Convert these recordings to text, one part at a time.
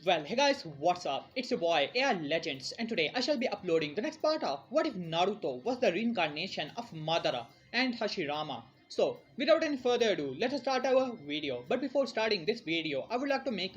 Well, hey guys, what's up? It's your boy AI Legends, and today I shall be uploading the next part of What If Naruto was the reincarnation of Madara and Hashirama. So, without any further ado, let us start our video. But before starting this video, I would like to make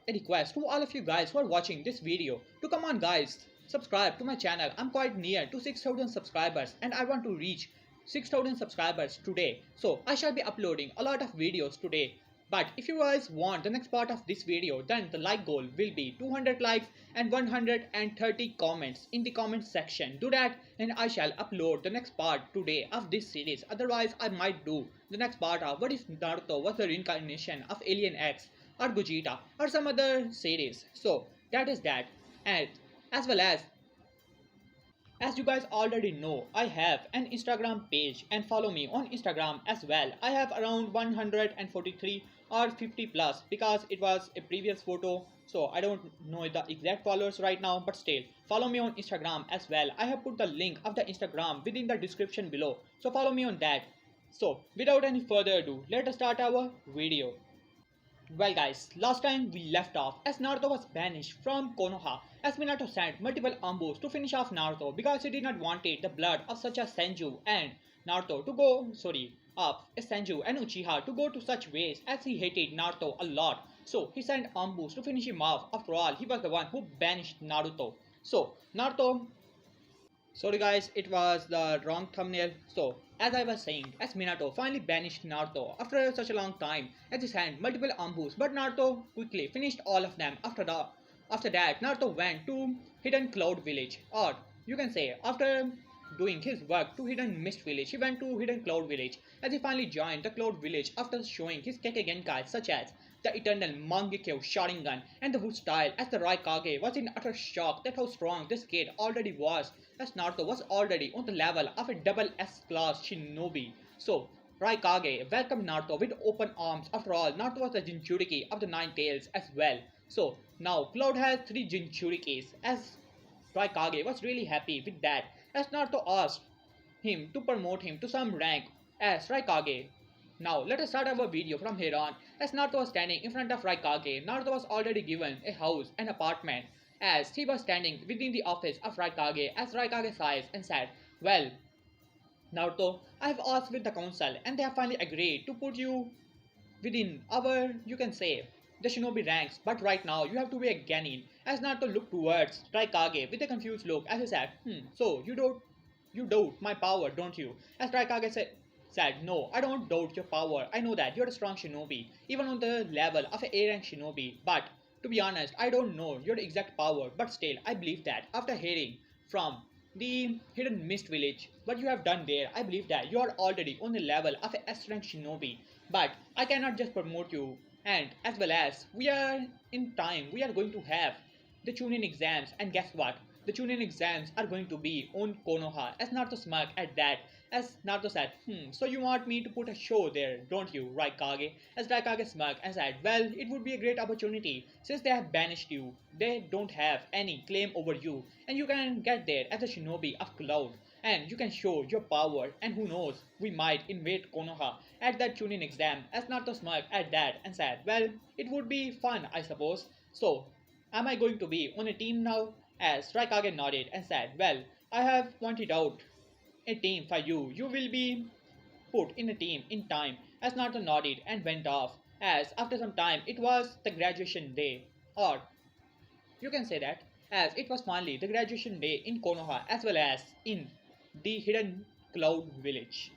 a request to all of you guys who are watching this video to come on guys, subscribe to my channel. I'm quite near to 6,000 subscribers and I want to reach 6,000 subscribers today. So I shall be uploading a lot of videos today. But if you guys want the next part of this video, then the like goal will be 200 likes and 130 comments in the comment section. Do that and I shall upload the next part today of this series. Otherwise I might do the next part of What If Naruto was the reincarnation of Alien X or Gogeta or some other series. So that is that. And as well as you guys already know, I have an Instagram page and follow me on Instagram as well. I have around 143 or 50 plus because it was a previous photo. So I don't know the exact followers right now, but still follow me on Instagram as well. I have put the link of the Instagram within the description below. So follow me on that. So without any further ado, let us start our video. Well guys, last time we left off as Naruto was banished from Konoha as Minato sent multiple ambos to finish off Naruto because he did not wanted the blood of such as Senju and Naruto to go, of Senju and Uchiha to go to such ways as he hated Naruto a lot. So he sent ambos to finish him off. After all, he was the one who banished Naruto. So Naruto, sorry guys, it was the wrong thumbnail. So as I was saying, as Minato finally banished Naruto after such a long time as he sent multiple ambus, but Naruto quickly finished all of them. After that, Naruto went to Hidden Cloud Village, or you can say after doing his work to Hidden Mist Village, he went to Hidden Cloud Village as he finally joined the Cloud Village after showing his Kekkei Genkai such as the Eternal Mangekyo Sharingan and the Wood style as the Raikage was in utter shock that how strong this kid already was as Naruto was already on the level of a double S class shinobi. So Raikage welcomed Naruto with open arms. After all, Naruto was the Jinchuriki of the Nine Tails as well. So now Cloud has 3 Jinchurikis as Raikage was really happy with that as Naruto asked him to promote him to some rank as Raikage. Now let us start our video from here on as Naruto was standing in front of Raikage. Naruto was already given a house and apartment as he was standing within the office of Raikage as Raikage sighs and said, "Well, Naruto, I have asked with the council and they have finally agreed to put you within our, you can say, the shinobi ranks, but right now you have to be a genin." As Naruto looked towards Raikage with a confused look as he said, so you doubt my power, don't you? As Raikage said, "No, I don't doubt your power. I know that you're a strong shinobi, even on the level of an A rank shinobi, but to be honest, I don't know your exact power, but still, I believe that after hearing from the Hidden Mist Village, what you have done there, I believe that you are already on the level of a S rank shinobi, but I cannot just promote you. And as well as we are in time, we are going to have the Chunin exams, and guess what? The Chunin exams are going to be on Konoha." As Naruto smirked at that, as Naruto said, so you want me to put a show there, don't you, Raikage? As Raikage smirked and said, "Well, it would be a great opportunity since they have banished you. They don't have any claim over you, and you can get there as a shinobi of Cloud, and you can show your power, and who knows, we might invade Konoha at that Chunin exam." As Naruto smirked at that and said, "Well, it would be fun, I suppose. So, am I going to be on a team now?" As Raikage nodded and said, "Well, I have pointed out a team for you. You will be put in a team in time." As Naruto nodded and went off. As after some time, it was the graduation day, or you can say that, as it was finally the graduation day in Konoha as well as in the Hidden Cloud Village.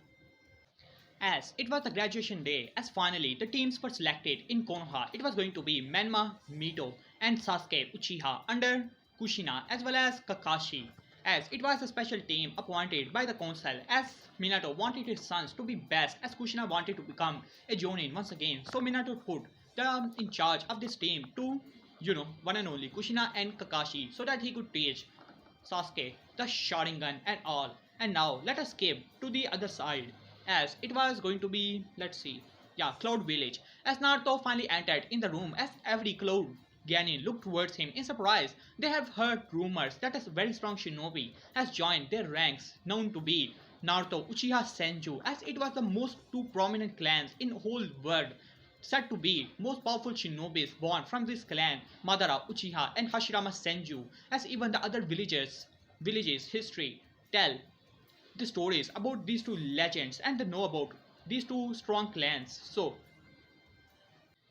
As it was the graduation day, as finally the teams were selected in Konoha, it was going to be Menma, Mito, and Sasuke Uchiha under Kushina as well as Kakashi. As it was a special team appointed by the council as Minato wanted his sons to be best as Kushina wanted to become a Jonin once again. So Minato put them in charge of this team to, one and only Kushina and Kakashi so that he could teach Sasuke the Sharingan and all. And now let us skip to the other side as it was going to be, let's see, Cloud Village. As Naruto finally entered in the room as every Cloud Genin looked towards him in surprise. They have heard rumors that a very strong shinobi has joined their ranks, known to be Naruto Uchiha Senju, as it was the most two prominent clans in whole world said to be most powerful shinobis born from this clan, Madara, Uchiha, and Hashirama Senju, as even the other villages history tell the stories about these two legends and they know about these two strong clans. So,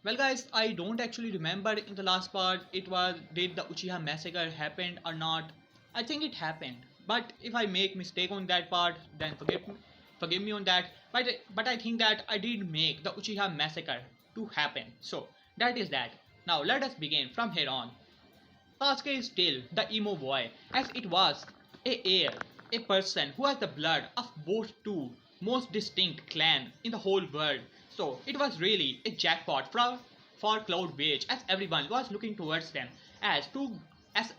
well guys, I don't actually remember in the last part it was did the Uchiha massacre happened or not. I think it happened. But if I make mistake on that part, then forgive me on that. But I think that I did make the Uchiha massacre to happen. So that is that. Now let us begin from here on. Sasuke is still the emo boy, as it was a heir, a person who has the blood of both two most distinct clans in the whole world. So it was really a jackpot for Cloud Witch, as everyone was looking towards them, as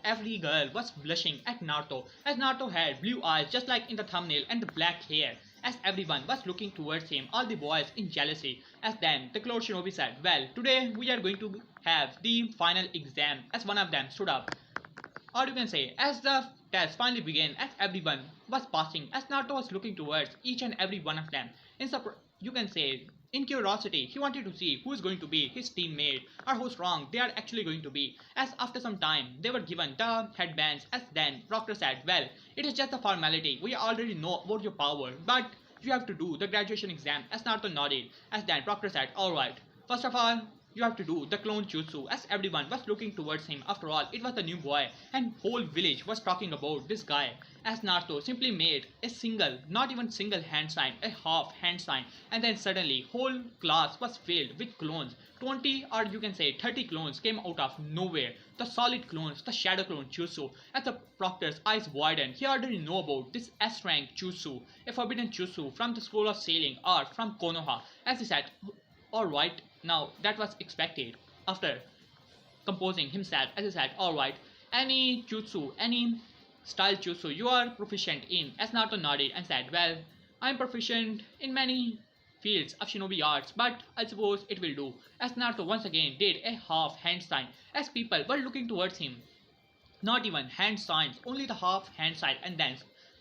every girl was blushing at Naruto, as Naruto had blue eyes just like in the thumbnail and the black hair, as everyone was looking towards him, all the boys in jealousy. As then the Cloud Shinobi said, well, today we are going to have the final exam, as one of them stood up. Or you can say, as the test finally began, as everyone was passing, as Naruto was looking towards each and every one of them. You can say, in curiosity, he wanted to see who is going to be his teammate or how strong they are actually going to be. As after some time, they were given the headbands. As then Proctor said, well, it is just a formality. We already know about your power, but you have to do the graduation exam. As Naruto nodded, as then Proctor said, alright, first of all, you have to do the clone jutsu, as everyone was looking towards him. After all, it was the new boy and whole village was talking about this guy. As Naruto simply made a single, not even single hand sign, a half hand sign, and then suddenly whole class was filled with clones. 20 or you can say 30 clones came out of nowhere. The solid clones, the shadow clone jutsu. As the Proctor's eyes widened, he already know about this S rank jutsu, a forbidden jutsu from the school of sailing or from Konoha. As he said, alright, now that was expected. After composing himself, as he said, alright, any jutsu, any style jutsu you are proficient in? As Naruto nodded and said, well, I am proficient in many fields of shinobi arts, but I suppose it will do. As Naruto once again did a half hand sign, as people were looking towards him. Not even hand signs, only the half hand sign, and then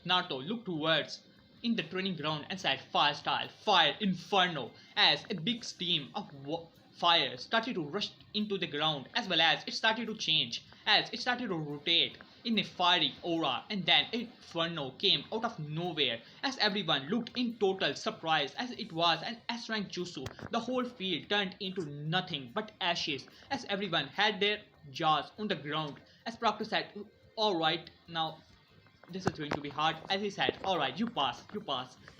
Naruto looked towards in the training ground and said, fire style, fire inferno, as a big stream of fire started to rush into the ground, as well as it started to change, as it started to rotate in a fiery aura, and then a inferno came out of nowhere, as everyone looked in total surprise, as it was an S rank jutsu. The whole field turned into nothing but ashes, as everyone had their jaws on the ground. As Proctor said, alright, now this is going to be hard. As he said, alright, you pass,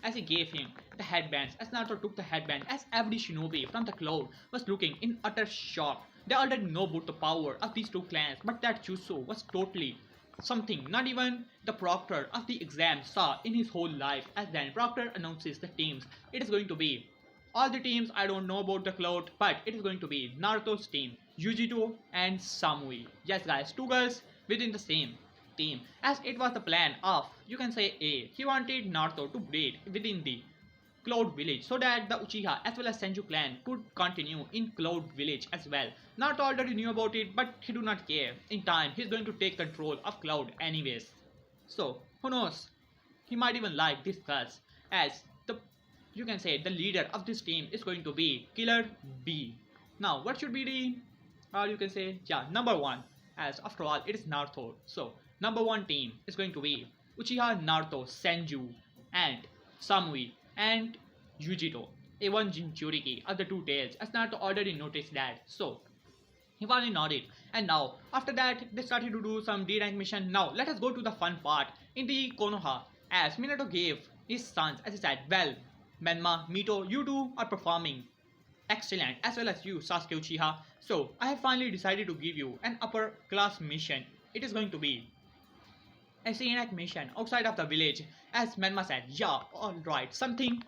as he gave him the headbands. As Naruto took the headband, as every shinobi from the cloud was looking in utter shock. They already know about the power of these two clans, but that jutsu was totally something not even the Proctor of the exam saw in his whole life. As then Proctor announces the teams. It is going to be all the teams. I don't know about the cloud, but it is going to be Naruto's team, Yujito and Samui. Yes guys, two girls within the same team, as it was the plan of, you can say, he wanted Naruto to breed within the Cloud Village so that the Uchiha as well as Senju clan could continue in Cloud Village as well. Naruto already knew about it, but he do not care. In time, he's going to take control of Cloud anyways. So, who knows? He might even like this cause, as the, you can say, the leader of this team is going to be Killer B. Now, what should be the, you can say, yeah, number one, as after all, it is Naruto. So, number one team is going to be Uchiha, Naruto, Senju, and Samui, and Yujito. Even Jinchuriki are the two tails, as Naruto already noticed that. So, he finally nodded. And now, after that, they started to do some D-rank mission. Now, let us go to the fun part in the Konoha, as Minato gave his sons, as he said, well, Menma, Mito, you two are performing excellent, as well as you, Sasuke Uchiha. So, I have finally decided to give you an upper class mission. It is going to be a scenic mission outside of the village. As Menma said, yeah, alright, something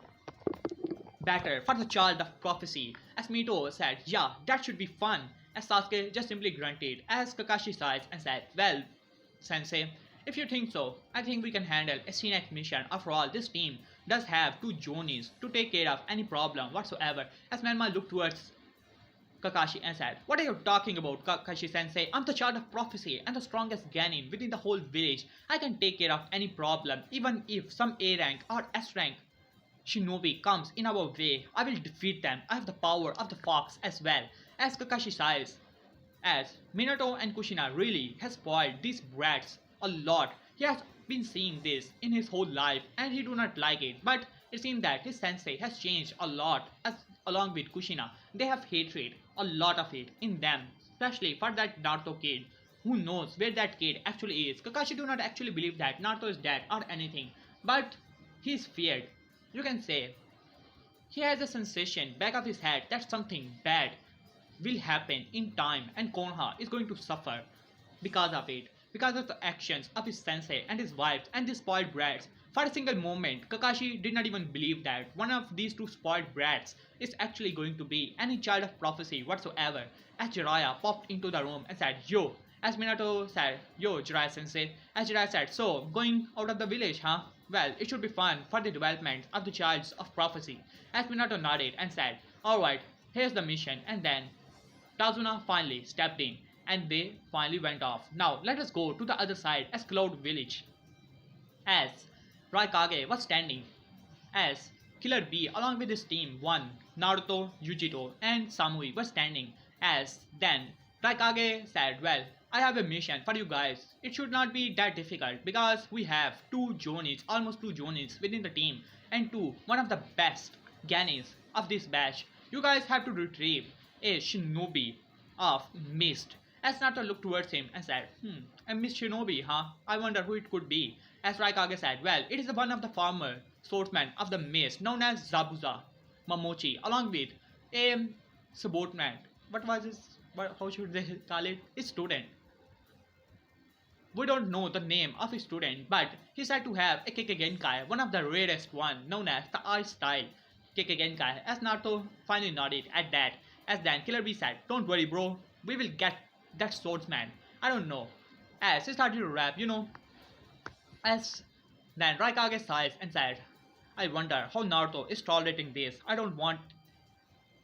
better for the child of prophecy. As Mito said, yeah, that should be fun. As Sasuke just simply grunted, as Kakashi sighed and said, well, Sensei, if you think so, I think we can handle a scenic mission. After all, this team does have two Jonis to take care of any problem whatsoever. As Menma looked towards Kakashi and said, what are you talking about, Kakashi sensei? I'm the child of prophecy and the strongest Genin within the whole village. I can take care of any problem, even if some A rank or S rank shinobi comes in our way, I will defeat them. I have the power of the fox as well. As Kakashi says, as Minato and Kushina really has spoiled these brats a lot. He has been seeing this in his whole life and he do not like it. But it seems that his sensei has changed a lot as along with Kushina. They have hatred, a lot of it in them, especially for that Naruto kid. Who knows where that kid actually is? Kakashi do not actually believe that Naruto is dead or anything, but he is feared. You can say he has a sensation back of his head that something bad will happen in time and Konoha is going to suffer because of it, because of the actions of his sensei and his wives and the spoiled brats. For a single moment, Kakashi did not even believe that one of these two spoiled brats is actually going to be any child of prophecy whatsoever. As Jiraiya popped into the room and said, Yo, as Minato said, Yo, Jiraiya sensei, as Jiraiya said, so, going out of the village, huh? Well, it should be fun for the development of the childs of prophecy. As Minato nodded and said, Alright, here's the mission, and then Tazuna finally stepped in and they finally went off. Now let us go to the other side as Cloud Village. As Raikage was standing as Killer B along with his team 1, Naruto, Yujito and Samui were standing as then Raikage said, well, I have a mission for you guys. It should not be that difficult because we have two Jonis, almost two Jonis within the team and one of the best Ganis of this batch. You guys have to retrieve a shinobi of mist. As Naruto looked towards him and said, a mist shinobi, huh? I wonder who it could be. As Raikage said, well, it is one of the former swordsmen of the mist known as Zabuza Mamochi, along with a subordinate. What was his, how should they call it? His student. We don't know the name of his student, but he said to have a Kekkei Genkai, one of the rarest one, known as the art style Kekkei Genkai. As Naruto finally nodded at that, as then Killer B said, don't worry bro, we will get that swordsman. I don't know. As he started to rap, as then Raikage sighed and said, I wonder how Naruto is tolerating this. I don't want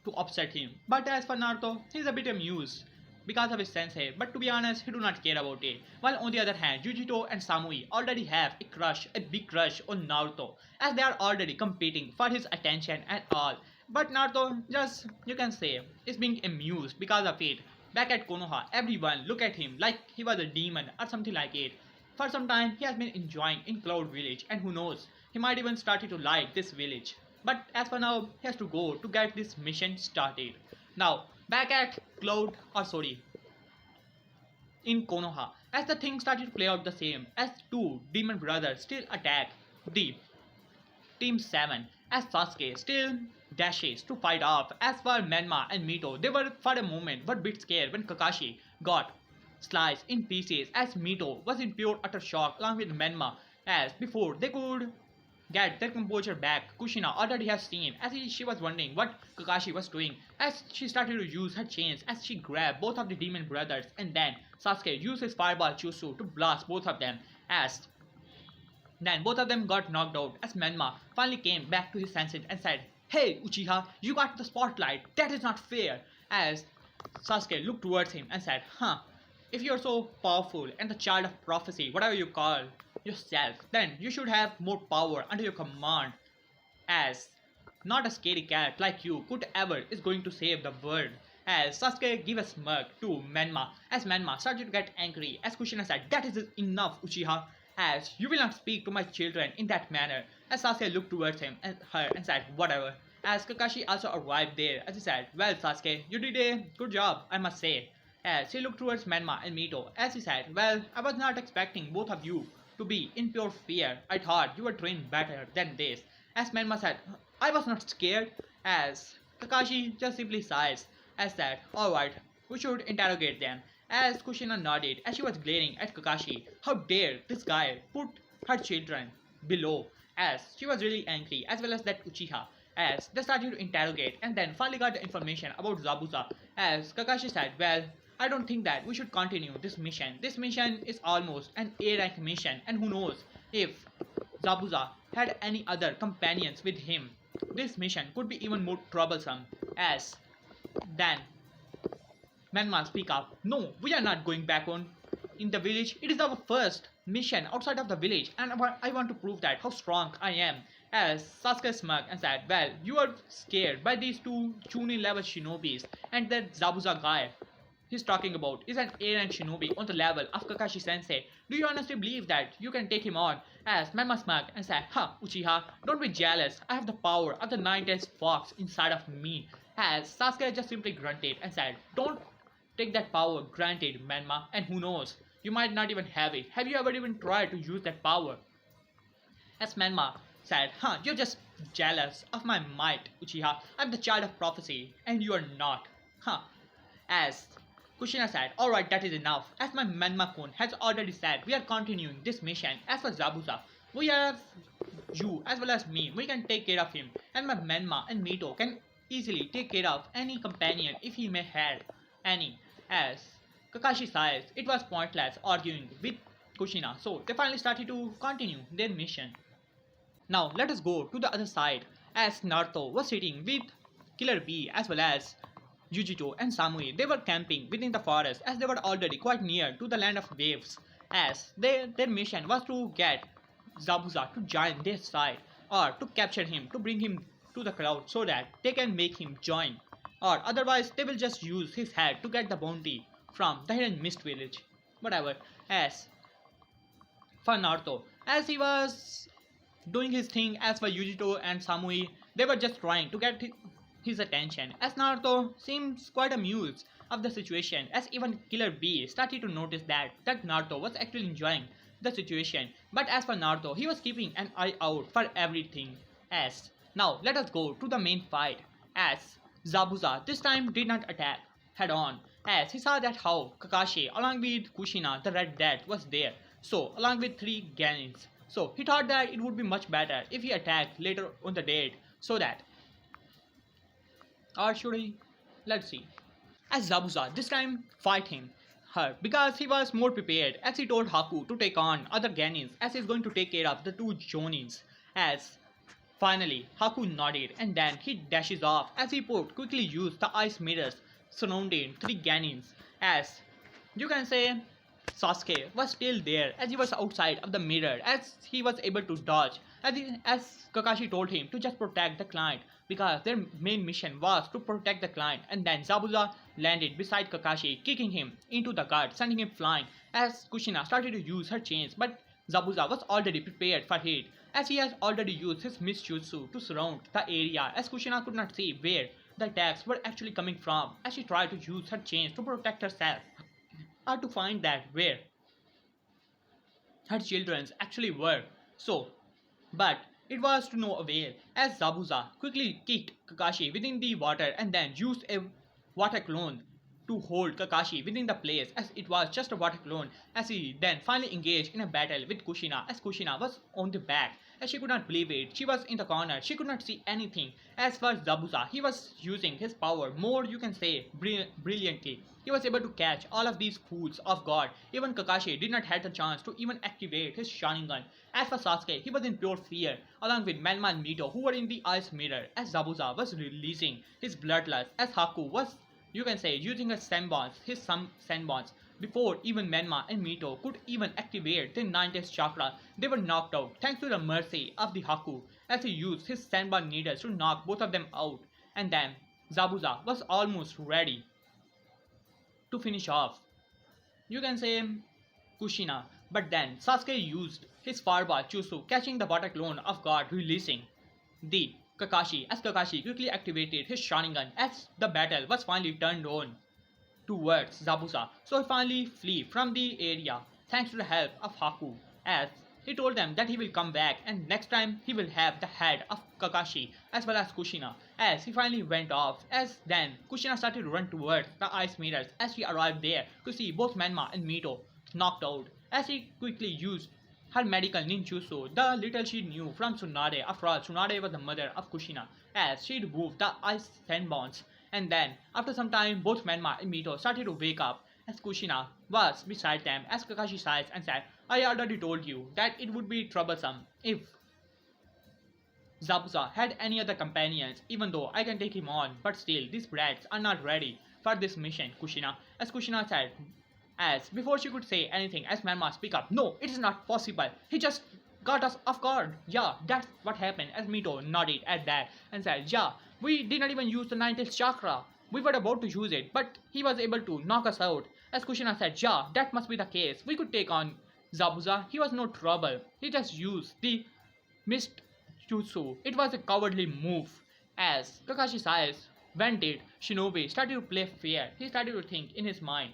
to upset him. But as for Naruto, he's a bit amused because of his sensei, but to be honest, he do not care about it. While on the other hand, Yujito and Samui already have a big crush on Naruto, as they are already competing for his attention and all. But Naruto just, you can say, is being amused because of it. Back at Konoha, everyone look at him like he was a demon or something like it. For some time, he has been enjoying in Cloud Village, and who knows, he might even started to like this village. But as for now, he has to go to get this mission started. Now, back at in Konoha, as the thing started to play out the same, as two demon brothers still attack the Team 7, as Sasuke still dashes to fight off. As for Menma and Mito, they were for a moment but bit scared when Kakashi got sliced in pieces, as Mito was in pure utter shock along with Menma, as before they could get their composure back. Kushina already has seen as she was wondering what Kakashi was doing, as she started to use her chains as she grabbed both of the demon brothers, and then Sasuke used his fireball jutsu to blast both of them, as then both of them got knocked out as Menma finally came back to his senses and said, Hey Uchiha, you got the spotlight, that is not fair. As Sasuke looked towards him and said, if you're so powerful and the child of prophecy, whatever you call yourself, then you should have more power under your command, as not a scary cat like you could ever is going to save the world. As Sasuke gave a smirk to Menma, as Menma started to get angry, as Kushina said, that is enough Uchiha, as you will not speak to my children in that manner. As Sasuke looked towards him and her and said, whatever. As Kakashi also arrived there, as he said, well Sasuke, you did a good job, I must say. As he looked towards Menma and Mito, as he said, well, I was not expecting both of you to be in pure fear. I thought you were trained better than this. As Menma said, I was not scared. As Kakashi just simply sighs, as said, alright, we should interrogate them. As Kushina nodded, as she was glaring at Kakashi, how dare this guy put her children below, as she was really angry, as well as that Uchiha. As they started to interrogate and then finally got the information about Zabuza, as Kakashi said, well, I don't think that we should continue this mission. This mission is almost an A rank mission, and who knows if Zabuza had any other companions with him. This mission could be even more troublesome. As then Menma speak up, no, we are not going back on in the village. It is our first mission outside of the village, and I want to prove that how strong I am. as Sasuke smirked and said, well, you are scared by these two Chunin level shinobis, and that Zabuza guy he's talking about is an alien shinobi on the level of Kakashi sensei. Do you honestly believe that you can take him on? As Mema smirked and said, ha, Uchiha, don't be jealous. I have the power of the nine-tailed fox inside of me. As Sasuke just simply grunted and said, don't take that power granted, Menma, and who knows, you might not even have it. Have you ever even tried to use that power? As Menma said, huh, you're just jealous of my might, Uchiha. I'm the child of prophecy, and you are not. Huh. As Kushina said, alright, that is enough. As my Menma-kun has already said, we are continuing this mission. As for Zabuza, we have you as well as me. We can take care of him. And my Menma and Mito can easily take care of any companion if he may have any. As Kakashi says, it was pointless arguing with Kushina, so they finally started to continue their mission. Now let us go to the other side, as Naruto was sitting with Killer Bee as well as Yujito and Samui. They were camping within the forest as they were already quite near to the land of waves, as their mission was to get Zabuza to join their side, or to capture him to bring him to the crowd so that they can make him join, or otherwise they will just use his head to get the bounty from the hidden mist village. Whatever. As for Naruto, as he was doing his thing, as for Yujito and Samui, they were just trying to get his attention, as Naruto seems quite amused of the situation, as even Killer Bee started to notice that Naruto was actually enjoying the situation. But as for Naruto, he was keeping an eye out for everything. As now let us go to the main fight, as Zabuza this time did not attack head on, as he saw that how Kakashi along with Kushina the Red Death was there, so along with 3 Ganins. So he thought that it would be much better if he attacked later on the date, so that, or should he? Let's see. As Zabuza this time fight her because he was more prepared, as he told Haku to take on other Ganins as he is going to take care of the 2 Jonins. As finally Haku nodded and then he dashes off as he quickly used the ice mirrors surrounding 3 Ganins. As you can say, Sasuke was still there as he was outside of the mirror, as he was able to dodge as Kakashi told him to just protect the client because their main mission was to protect the client. And then Zabuza landed beside Kakashi, kicking him into the gut, sending him flying, as Kushina started to use her chains, but Zabuza was already prepared for it, as he has already used his mist jutsu to surround the area, as Kushina could not see where the attacks were actually coming from, as she tried to use her chains to protect herself, or to find that where her children actually were. So, but it was to no avail, as Zabuza quickly kicked Kakashi within the water and then used a water clone to hold Kakashi within the place, as it was just a water clone, as he then finally engaged in a battle with Kushina, as Kushina was on the back, as she could not believe it. She was in the corner, she could not see anything. As for Zabuza, he was using his power more, you can say, brilliantly. He was able to catch all of these fools off guard. Even Kakashi did not have the chance to even activate his Sharingan. As for Sasuke, he was in pure fear, along with Menma and Mito, who were in the ice mirror, as Zabuza was releasing his bloodlust, as Haku was, you can say, using his senbons. Before even Menma and Mito could even activate their 9th chakra, they were knocked out thanks to the mercy of the Haku, as he used his senbon needles to knock both of them out. And then Zabuza was almost ready to finish off, you can say, Kushina. But then Sasuke used his fireball jutsu, catching the water clone off guard, releasing the Kakashi, as Kakashi quickly activated his Sharingan, as the battle was finally turned on towards Zabuza. So he finally flee from the area thanks to the help of Haku, as he told them that he will come back and next time he will have the head of Kakashi as well as Kushina, as he finally went off. As then Kushina started to run towards the ice mirrors, as she arrived there to see both Menma and Mito knocked out, as he quickly used her medical ninjutsu, the little she knew from Tsunade. After all, Tsunade was the mother of Kushina, as she removed the ice sandbones. And then, after some time, both Menma and Mito started to wake up, as Kushina was beside them, as Kakashi sighed and said, I already told you that it would be troublesome if Zabuza had any other companions, even though I can take him on, but still, these brats are not ready for this mission, Kushina. As Kushina said, as before she could say anything, as Menma speak up, no, it is not possible. He just got us off guard. Yeah, that's what happened. As Mito nodded at that and said, yeah, we did not even use the ninth chakra. We were about to use it, but he was able to knock us out. As Kushina said, yeah, that must be the case. We could take on Zabuza. He was no trouble. He just used the missed jutsu. It was a cowardly move. As Kakashi's eyes vented, Shinobi started to play fair. He started to think in his mind.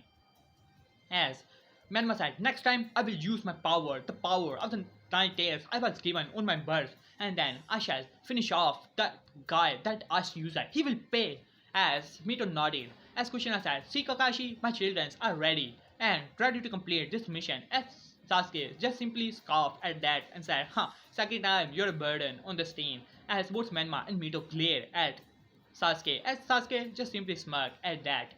As Menma said, next time I will use my power, the power of the nine tails I was given on my birth, and then I shall finish off that guy, that Ash user. He will pay. As Mito nodded, as Kushina said, see Kakashi, my children are ready and ready to complete this mission. As Sasuke just simply scoffed at that and said, huh, second time you're a burden on this team. As both Menma and Mito glared at Sasuke, as Sasuke just simply smirked at that.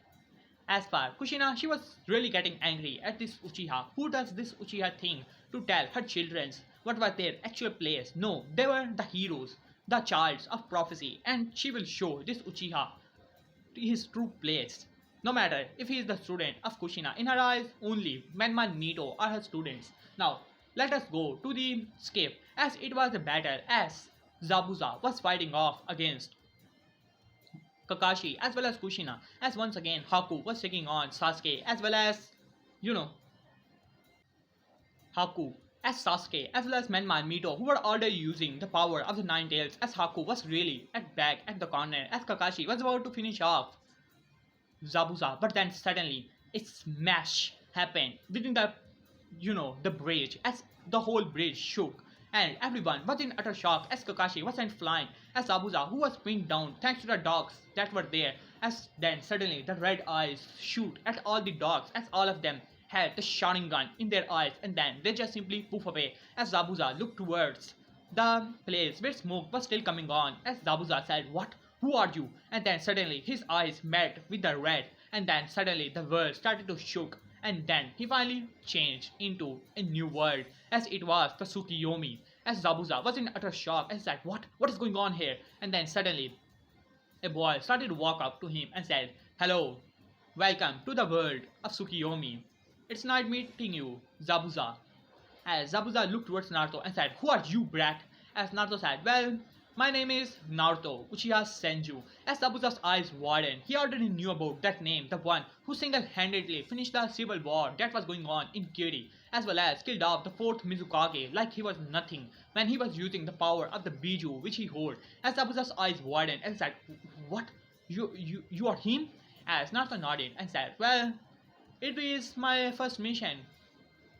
As for Kushina, she was really getting angry at this Uchiha. Who does this Uchiha thing to tell her children what was their actual place? No, they were the heroes, the childs of prophecy, and she will show this Uchiha his true place. No matter if he is the student of Kushina, in her eyes, only Menma and Nito are her students. Now, let us go to the skip as it was a battle as Zabuza was fighting off against Kakashi as well as Kushina, as once again Haku was taking on Sasuke as well as, you know, Haku as Sasuke as well as Menma and Mito who were already using the power of the Nine Tails as Haku was really at back at the corner as Kakashi was about to finish off Zabuza, but then suddenly a smash happened within the, the bridge as the whole bridge shook and everyone was in utter shock as Kakashi was sent flying as Zabuza who was pinned down thanks to the dogs that were there, as then suddenly the red eyes shoot at all the dogs as all of them had the Sharingan in their eyes and then they just simply poof away as Zabuza looked towards the place where smoke was still coming on as Zabuza said, what? Who are you? And then suddenly his eyes met with the red and then suddenly the world started to shook and then he finally changed into a new world as it was the Tsukiyomi as Zabuza was in utter shock and said, what? What is going on here? And then suddenly a boy started to walk up to him and said, hello, welcome to the world of Tsukiyomi. It's nice meeting you, Zabuza. As Zabuza looked towards Naruto and said, who are you, brat? As Naruto said, well, my name is Naruto Uchiha Senju. As Zabuza's eyes widened, he already knew about that name, the one who single-handedly finished the civil war that was going on in Kiri, as well as killed off the fourth Mizukage like he was nothing when he was using the power of the Biju which he held. As Zabuza's eyes widened and said, what? You are him? As Naruto nodded and said, well, it is my first mission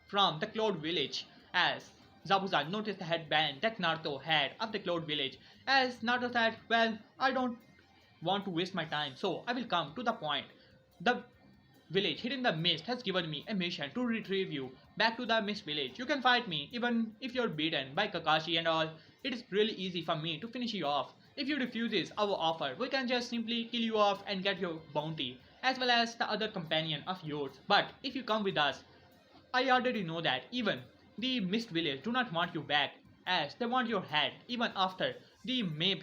from the Cloud Village. As Zabuza noticed the headband that Naruto had of the Cloud Village. As Naruto said, well, I don't want to waste my time, so I will come to the point. The village hidden in the mist has given me a mission to retrieve you back to the mist village. You can fight me even if you're beaten by Kakashi and all. It is really easy for me to finish you off. If you refuses our offer, we can just simply kill you off and get your bounty, as well as the other companion of yours. But if you come with us, I already know that even the Mist Village do not want you back, as they want your head even after the May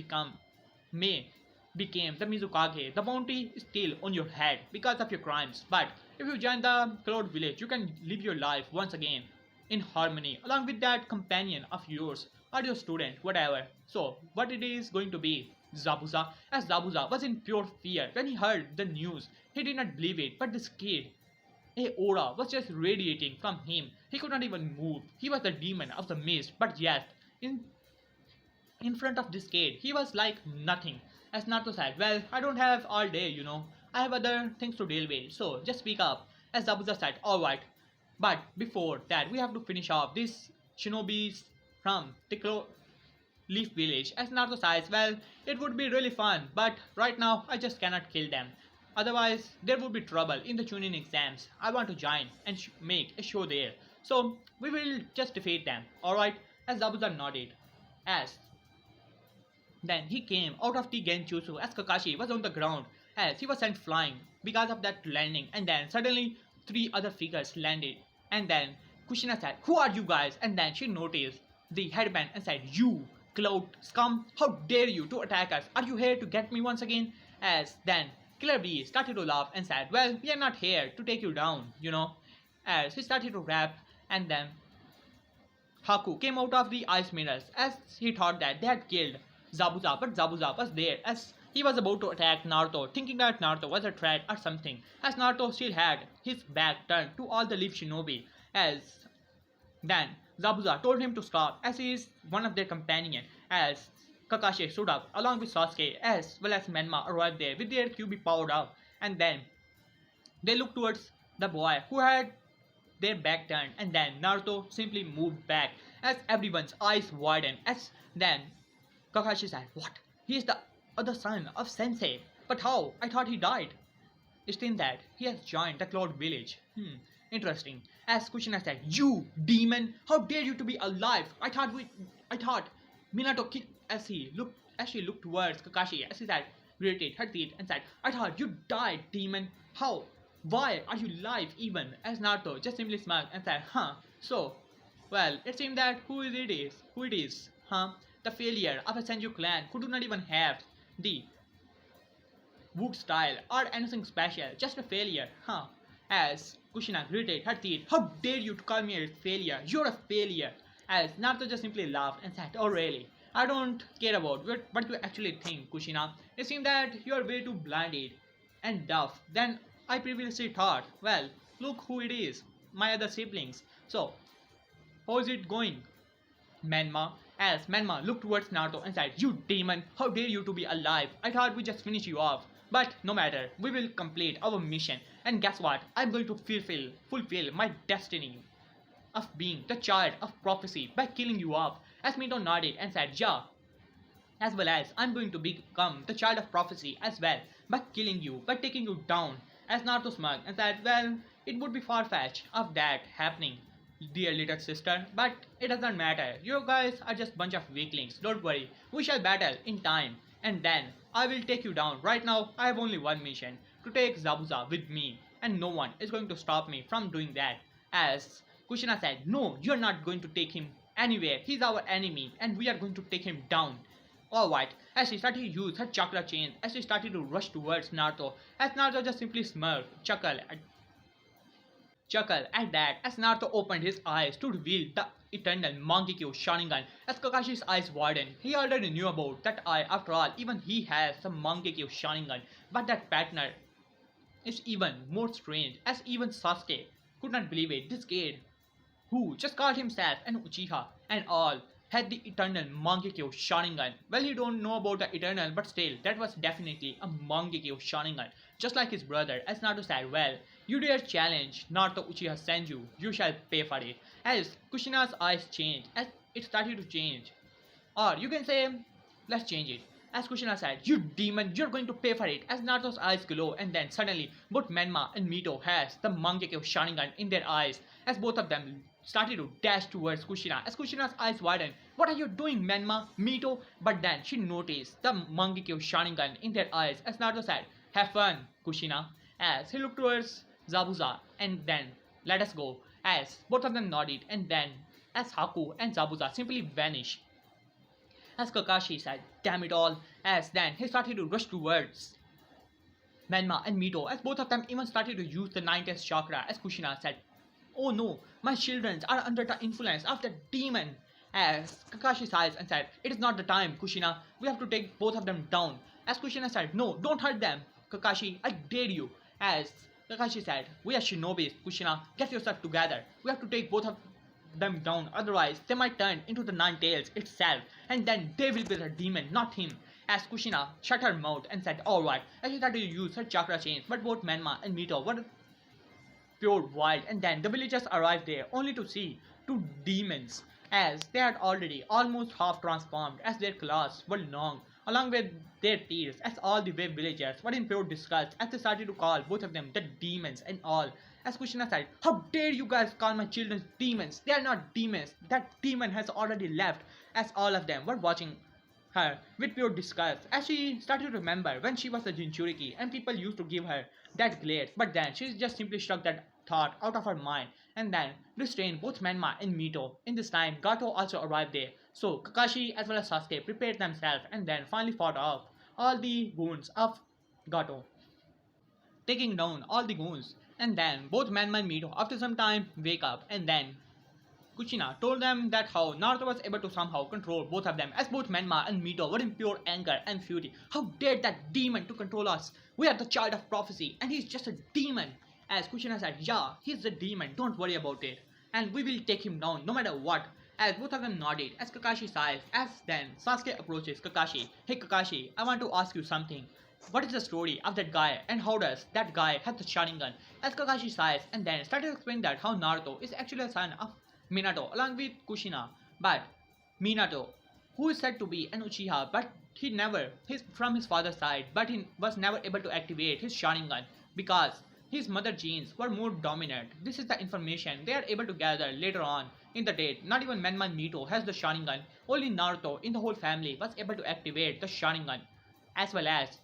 became the Mizukage. The bounty is still on your head because of your crimes. But if you join the Cloud Village, you can live your life once again in harmony along with that companion of yours or your student, whatever. So what it is going to be? Zabuza, as Zabuza was in pure fear when he heard the news. He did not believe it, but this kid, a aura was just radiating from him. He could not even move. He was the demon of the mist, but yes, in front of this kid, he was like nothing. As Naruto said, well, I don't have all day, I have other things to deal with, so just speak up. As Zabuza said, alright. But before that, we have to finish off these shinobis from the Leaf Village. As Naruto says, well, it would be really fun, but right now I just cannot kill them. Otherwise, there would be trouble in the Chunin exams. I want to join and make a show there. So, we will just defeat them, alright? As Zabuza nodded. As then he came out of the Genjutsu as Kakashi was on the ground as he was sent flying because of that landing, and then suddenly three other figures landed. And then Kushina said, who are you guys? And then she noticed the headband and said, you, Cloud Scum, how dare you to attack us? Are you here to get me once again? As then Killer Bee started to laugh and said, well, we are not here to take you down, As he started to rap, and then Haku came out of the ice mirrors as he thought that they had killed Zabuza, but Zabuza was there as he was about to attack Naruto, thinking that Naruto was a threat or something, as Naruto still had his back turned to all the Leaf Shinobi, as then Zabuza told him to stop as he is one of their companions, as Kakashi stood up along with Sasuke as well as Menma arrived there with their QB powered up, and then they looked towards the boy who had their back turned, and then Naruto simply moved back as everyone's eyes widened as then Kakashi said, "What? He is the other son of Sensei. But how? I thought he died." It's in that he has joined the Cloud Village. Interesting. As Kushina said, "You demon! How dare you to be alive? I thought Minato kicked," as she looked towards Kakashi as he said, gritted her teeth and said, "I thought you died, demon. How? Why are you alive even?" As Naruto just simply smiled and said, "Huh? So, well, it seems that who it is, huh? The failure of a Senju clan who do not even have the wood style or anything special, just a failure, huh?" As Kushina gritted her teeth, "How dare you to call me a failure? You're a failure." As Naruto just simply laughed and said, "Oh really? I don't care about what you actually think, Kushina. It seems that you are way too blinded and deaf than I previously thought. Well, look who it is, my other siblings. So, how is it going, Menma?" As Menma looked towards Naruto and said, "You demon, how dare you to be alive? I thought we just finished you off. But no matter, we will complete our mission. And guess what? I'm going to fulfill my destiny of being the child of prophecy by killing you off." As Mito nodded and said, "Yeah, as well as I'm going to become the child of prophecy as well by killing you, by taking you down." As Naruto smiled and said, "Well, it would be far-fetched of that happening, dear little sister, but it doesn't matter. You guys are just bunch of weaklings. Don't worry, we shall battle in time, and then I will take you down. Right now, I have only one mission, to take Zabuza with me, and no one is going to stop me from doing that." As Kushina said, "No, you're not going to take him anywhere. He's our enemy, and we are going to take him down." Alright, as she started to use her chakra chain, as she started to rush towards Naruto, as Naruto just simply smirked, chuckle at that as Naruto opened his eyes to reveal the eternal Mangekyo Sharingan. As Kakashi's eyes widened, he already knew about that eye. After all, even he has some Mangekyo Sharingan, but that pattern is even more strange as even Sasuke could not believe it. This kid, who just called himself an Uchiha and all, had the eternal Mangekyo Sharingan. Well, he don't know about the eternal, but still, that was definitely a Mangekyo Sharingan. Just like his brother, as Naruto said, "Well, you dare challenge Naruto Uchiha Senju, you shall pay for it." As Kushina's eyes changed, as it started to change. Or you can say, let's change it. As Kushina said, "You demon, you're going to pay for it." As Naruto's eyes glow, and then suddenly both Menma and Mito has the Mangekyo Sharingan in their eyes, as both of them started to dash towards Kushina. As Kushina's eyes widened, "What are you doing, Menma, Mito?" But then she noticed the Mangekyo Sharingan in their eyes, as Naruto said, "Have fun, Kushina." As he looked towards Zabuza, and then, "Let us go." As both of them nodded, and then as Haku and Zabuza simply vanished. As Kakashi said, "Damn it all." As then he started to rush towards Menma and Mito, as both of them even started to use the 9th chakra. As Kushina said, "Oh no, my children are under the influence of the demon." As Kakashi sighed and said, "It is not the time, Kushina. We have to take both of them down." As Kushina said, "No, don't hurt them, Kakashi. I dare you." As Kakashi said, "We are shinobis, Kushina. Get yourself together. We have to take both of them down, otherwise they might turn into the Nine Tails itself, and then they will be the demon, not him." As Kushina shut her mouth and said, "Alright," as she started to use her chakra chains, but both Menma and Mito were pure wild, and then the villagers arrived there only to see two demons, as they had already almost half transformed, as their claws were long, along with their tears, as all the wave villagers were in pure disgust, as they started to call both of them the demons and all. As Kushina said, "How dare you guys call my children demons? They are not demons. That demon has already left." As all of them were watching her with pure disgust, as she started to remember when she was a Jinchuriki and people used to give her that glare, but then she just simply struck that thought out of her mind, and then restrained both Menma and Mito. In this time, Gato also arrived there, so Kakashi as well as Sasuke prepared themselves and then finally fought off all the goons of Gato, taking down all the goons. And then both Menma and Mito after some time wake up, and then Kushina told them that how Naruto was able to somehow control both of them, as both Menma and Mito were in pure anger and fury. How dared that demon to control us? We are the child of prophecy, and he's just a demon. As Kushina said, yeah, he's a demon, don't worry about it. And we will take him down no matter what. As both of them nodded, as Kakashi sighs, as then Sasuke approaches Kakashi. Hey Kakashi, I want to ask you something. What is the story of that guy and how does that guy have the Sharingan? As Kakashi sighs and then started to explain that how Naruto is actually a son of Minato along with Kushina. But Minato, who is said to be an Uchiha, but he's from his father's side, but he was never able to activate his Sharingan because his mother genes were more dominant. This is the information they are able to gather later on in the date. Not even Menman Mito has the Sharingan, only Naruto in the whole family was able to activate the Sharingan, as well as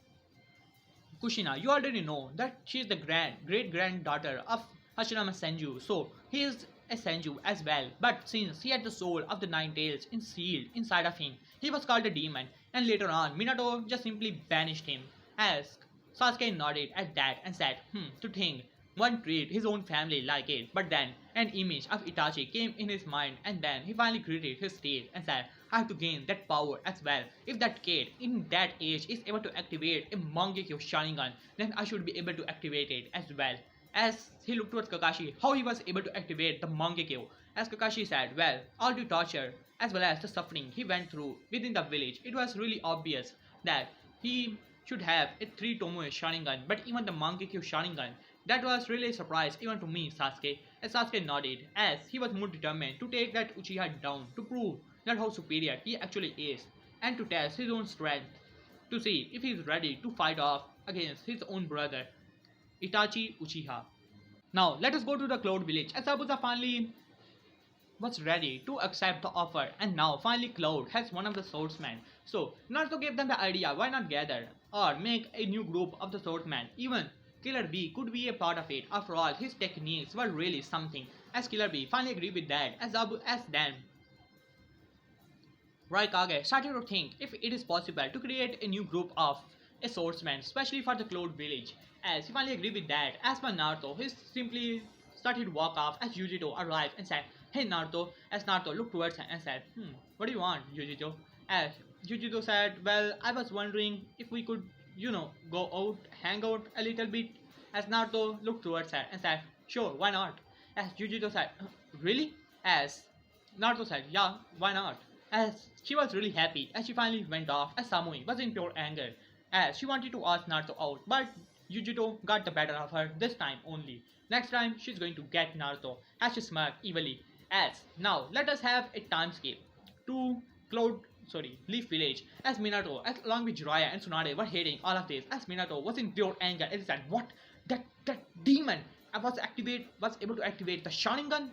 Kushina. You already know that she is the great granddaughter of Hashirama Senju, so he is a Senju as well. But since he had the soul of the Nine Tails sealed inside of him, he was called a demon, and later on Minato just simply banished him. As Sasuke nodded at that and said, to think one treat his own family like it, but then an image of Itachi came in his mind and then he finally gritted his teeth and said, I have to gain that power as well. If that kid in that age is able to activate a Mangekyo Sharingan, then I should be able to activate it as well. As he looked towards Kakashi, how he was able to activate the Mangekyo. As Kakashi said, well, all the torture as well as the suffering he went through within the village, it was really obvious that he should have a 3 Tomoe Sharingan, but even the Mangekyo Sharingan, that was really a surprise even to me, Sasuke. As Sasuke nodded, as he was more determined to take that Uchiha down to prove that how superior he actually is, and to test his own strength, to see if he is ready to fight off against his own brother, Itachi Uchiha. Now let us go to the Cloud Village, as Abusa finally was ready to accept the offer, and now finally Cloud has one of the swordsmen. So Naruto gave them the idea, why not gather or make a new group of the swordsmen. Even Killer B could be a part of it. After all, his techniques were really something. As Killer B finally agreed with that, as then Raikage started to think if it is possible to create a new group of a swordsman, especially for the Cloud Village. As he finally agreed with that, as for Naruto, he simply started to walk off as Yujito arrived and said, Hey Naruto, as Naruto looked towards him and said, what do you want, Yujito? As Yujito said, well, I was wondering if we could, go out, hang out a little bit. As Naruto looked towards her and said, sure, why not? As Yujito said, really? As Naruto said, yeah, why not? As she was really happy as she finally went off, as Samui was in pure anger, as she wanted to ask Naruto out, but Yujito got the better of her this time only. Next time she's going to get Naruto, as she smirked evilly. As now let us have a time skip to Leaf Village, as Minato, as along with Jiraiya and Tsunade were hating all of this, as Minato was in pure anger and he said, what? That demon was able to activate the Sharingan?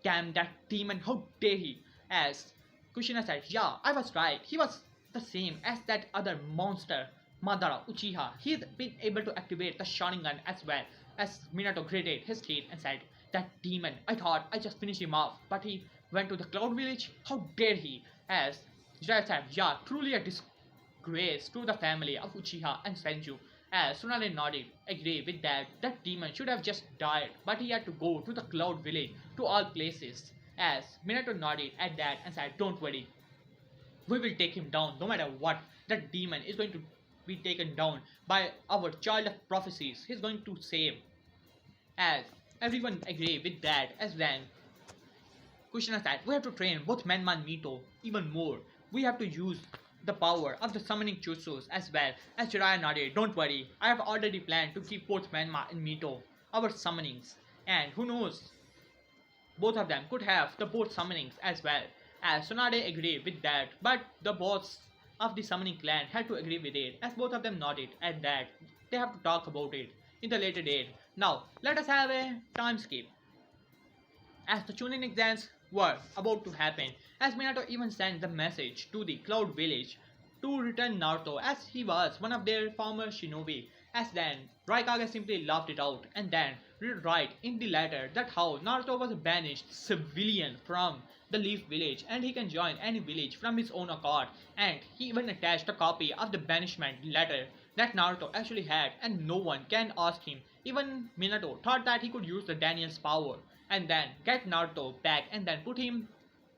Damn that demon, how dare he? As Kushina said, yeah, I was right. He was the same as that other monster, Madara Uchiha. He's been able to activate the Sharingan as well. As Minato gritted his teeth and said, that demon, I thought I just finished him off, but he went to the Cloud Village? How dare he? As Jiraiya said, yeah, truly a disgrace to the family of Uchiha and Senju. As Tsunade nodded, agreed with that demon should have just died, but he had to go to the Cloud Village, to all places. As Minato nodded at that and said, don't worry, we will take him down no matter what. That demon is going to be taken down by our child of prophecies. He's going to save. As everyone agreed with that, as then Kushina said, we have to train both Menma and Mito even more. We have to use the power of the summoning jutsus as well. As Jiraiya nodded, don't worry, I have already planned to keep both Menma and Mito our summonings. And who knows, both of them could have the both summonings as well. As Tsunade agreed with that, but the boss of the summoning clan had to agree with it, as both of them nodded at that. They have to talk about it in the later date. Now, let us have a time skip. As the Chunin exams were about to happen, as Minato even sent the message to the Cloud Village to return Naruto, as he was one of their former shinobi. As then Raikage simply laughed it out and then read right in the letter that how Naruto was a banished civilian from the Leaf Village and he can join any village from his own accord, and he even attached a copy of the banishment letter that Naruto actually had and no one can ask him. Even Minato thought that he could use the Daniel's power and then get Naruto back and then put him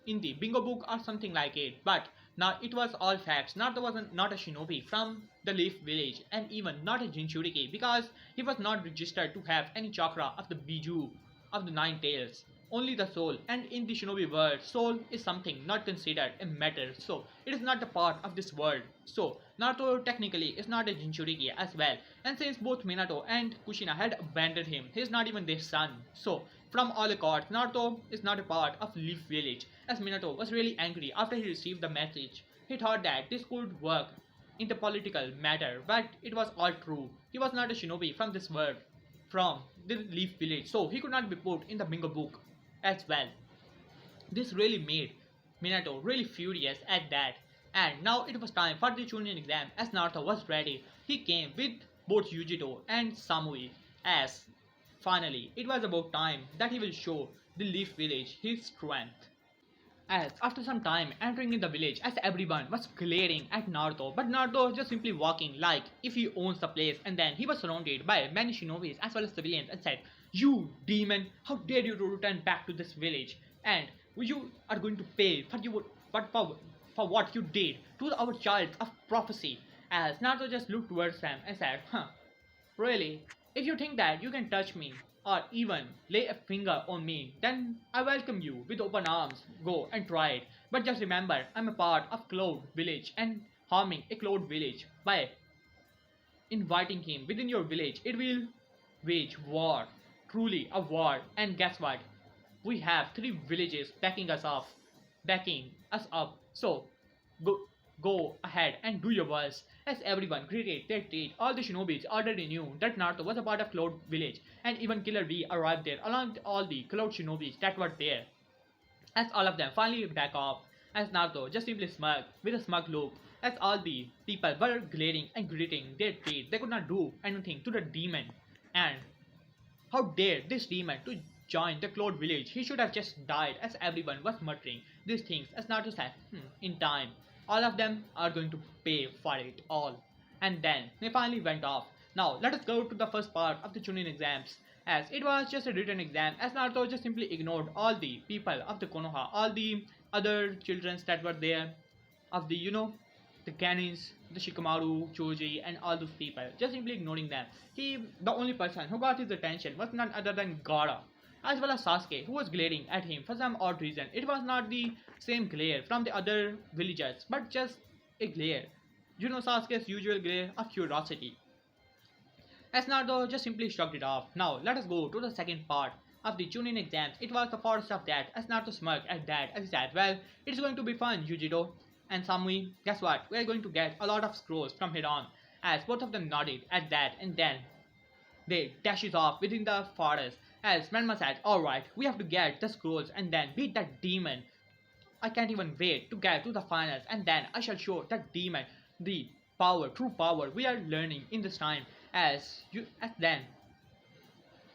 in the bingo book or something like it. But now it was all facts. Naruto was not a shinobi from the Leaf Village and even not a Jinchuriki because he was not registered to have any chakra of the Biju of the Nine Tails. Only the soul, and in the shinobi world, soul is something not considered a matter, so it is not a part of this world. So Naruto technically is not a Jinchuriki as well, and since both Minato and Kushina had abandoned him, he is not even their son. So from all accounts, Naruto is not a part of Leaf Village, as Minato was really angry after he received the message. He thought that this could work in the political matter, but it was all true. He was not a shinobi from this world, from the Leaf Village, so he could not be put in the bingo book as well. This really made Minato really furious at that. And now it was time for the Chunin exam as Naruto was ready. He came with both Yujito and Samui as finally it was about time that he will show the Leaf Village his strength. As after some time entering in the village as everyone was glaring at Naruto, but Naruto just simply walking like if he owns the place, and then he was surrounded by many shinobis as well as civilians and said, "You demon, how dare you to return back to this village, and you are going to pay for what you did to our child of prophecy." As Naruto just looked towards them and said, "Really? If you think that you can touch me or even lay a finger on me, then I welcome you with open arms. Go and try it. But just remember, I'm a part of Cloud Village, and harming a Cloud Village by inviting him within your village, it will wage war. Truly a war. And guess what? We have three villages backing us up. So go go ahead and do your worst." As everyone greeted their treat, all the shinobis already knew that Naruto was a part of Cloud Village, and even Killer B arrived there along with all the Cloud shinobis that were there. As all of them finally back off, as Naruto just simply smirked with a smug look, as all the people were glaring and greeting their treat, they could not do anything to the demon. And how dare this demon to join the Cloud Village? He should have just died, as everyone was muttering these things as Naruto said, in time. All of them are going to pay for it all. And then they finally went off. Now let us go to the first part of the Chunin exams. As it was just a written exam, as Naruto just simply ignored all the people of the Konoha, all the other children that were there, of the the Kanins, the Shikamaru, Choji, and all those people, just simply ignoring them. The only person who got his attention was none other than Gaara, as well as Sasuke, who was glaring at him for some odd reason. It was not the same glare from the other villagers, but just a glare. Sasuke's usual glare of curiosity. As Naruto just simply shrugged it off. Now let us go to the second part of the Chunin exams. It was the forest of that, as Naruto smirked at that as he said, "Well, it's going to be fun, Yujiro and Samui. Guess what? We are going to get a lot of scrolls from here on." As both of them nodded at that, and then they dashes off within the forest. As Menma said, "Alright, we have to get the scrolls and then beat that demon. I can't even wait to get to the finals, and then I shall show that demon the true power we are learning in this time." As then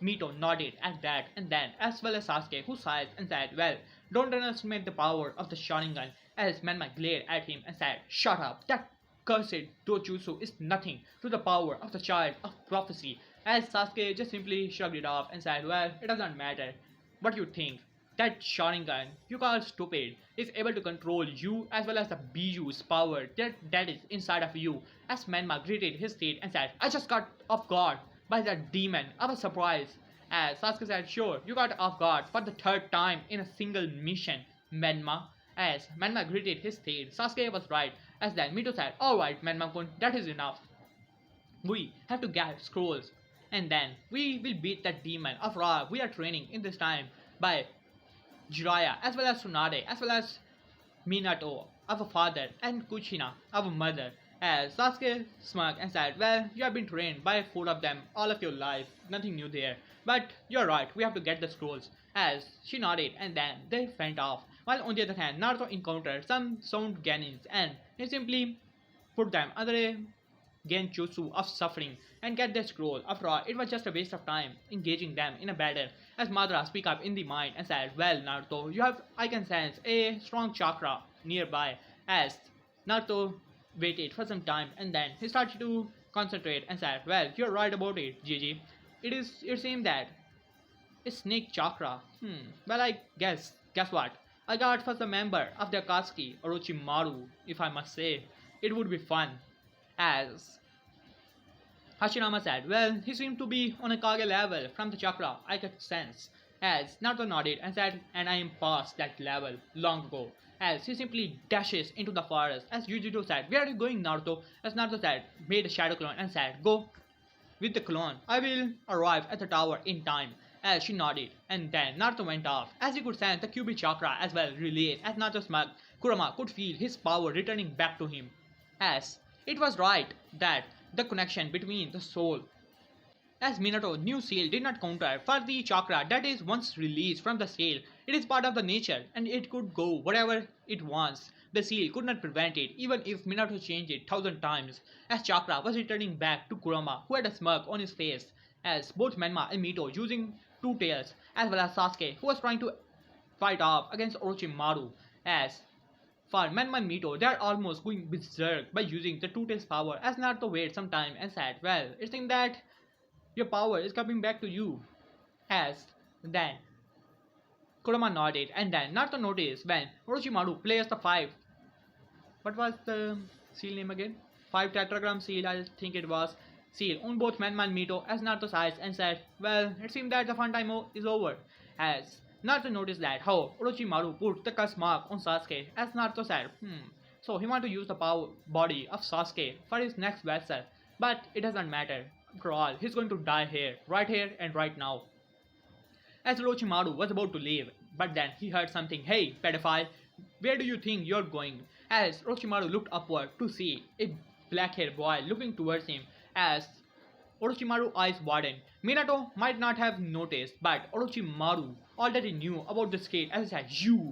Mito nodded at that, and then as well as Sasuke, who sighed and said, "Well, don't underestimate the power of the Sharingan." As Menma glared at him and said, "Shut up, that cursed Dojutsu is nothing to the power of the child of prophecy." As Sasuke just simply shrugged it off and said, "Well, it doesn't matter what you think. That Sharingan you call stupid is able to control you as well as the Biju's power that is inside of you." As Menma greeted his state and said, "I just got off guard by that demon. I was surprised." As Sasuke said, "Sure, you got off guard for the third time in a single mission, Menma." As Menma greeted his state, Sasuke was right. As then Mito said, "Alright, Menma-kun, that is enough. We have to get scrolls, and then we will beat that demon of Ra we are training in this time by Jiraiya, as well as Tsunade, as well as Minato, our father, and Kuchina, our mother." As Sasuke smirked and said, "Well, you have been trained by four of them all of your life, nothing new there. But you're right, we have to get the scrolls." As she nodded, and then they went off. While on the other hand, Naruto encountered some sound Ganins, and he simply put them under a genjutsu of suffering and get the scroll. After all, it was just a waste of time engaging them in a battle. As Madara speak up in the mind and said, "Well, Naruto, I can sense a strong chakra nearby." As Naruto waited for some time, and then he started to concentrate and said, "Well, you're right about it, Gigi. It seems that A snake chakra. Well, I guess. Guess what? I got first a member of the Akatsuki, Orochimaru, if I must say. It would be fun. As Hashirama said, well, he seemed to be on a Kage level from the chakra, I could sense. As Naruto nodded and said, and I am past that level long ago. As he simply dashes into the forest, as Yujiro said, where are you going, Naruto? As Naruto said, made a shadow clone and said, go with the clone. I will arrive at the tower in time. As she nodded, and then Naruto went off. As he could sense the Kyuubi chakra as well released, as Naruto smug, Kurama could feel his power returning back to him. As it was right that the connection between the soul as Minato new seal did not counter for the chakra that is once released from the seal, it is part of the nature and it could go wherever it wants. The seal could not prevent it even if Minato changed it 1,000 times, as chakra was returning back to Kurama who had a smirk on his face, as both Menma and Mito using two tails, as well as Sasuke who was trying to fight off against Orochimaru, as for Menma and Mito, they are almost going berserk by using the two tails power, as Naruto waited some time and said, well, it seems that your power is coming back to you. As then Kurama nodded, and then Naruto noticed when Orochimaru placed the five. What was the seal name again? 5 tetragram seal, I think it was. Seal on both Menma and Mito as Naruto's eyes and said, well, it seems that the fun time is over. As Naruto noticed that how Orochimaru put the curse mark on Sasuke, as Naruto said, so he wanted to use the power body of Sasuke for his next vessel, but it doesn't matter. After all, he's going to die here and right now. As Orochimaru was about to leave, but then he heard something, hey, pedophile, where do you think you're going? As Orochimaru looked upward to see a black-haired boy looking towards him, as Orochimaru's eyes widened. Minato might not have noticed, but Orochimaru already knew about this kid as he said, you,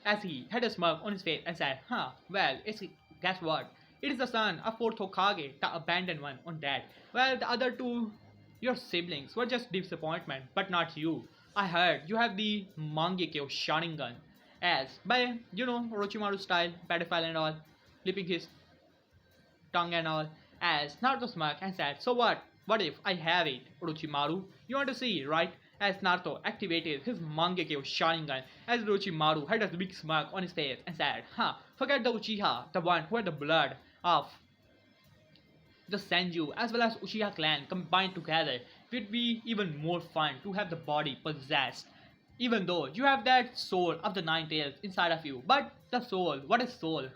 as he had a smirk on his face and said, well, guess what? It is the son of 4th Hokage, the abandoned one on that. Well, the other two, your siblings, were just disappointment, but not you. I heard you have the Mangekyo Sharingan. As, by, Orochimaru style, pedophile and all, flipping his tongue and all, as Naruto smirked and said, so what? What if I have it, Orochimaru? You want to see, right? As Naruto activated his Mangekyo Sharingan, as Orochimaru had a big smirk on his face and said, forget the Uchiha, the one who had the blood of the Senju as well as Uchiha clan combined together. It would be even more fun to have the body possessed. Even though you have that soul of the nine tails inside of you. But the soul, what is soul?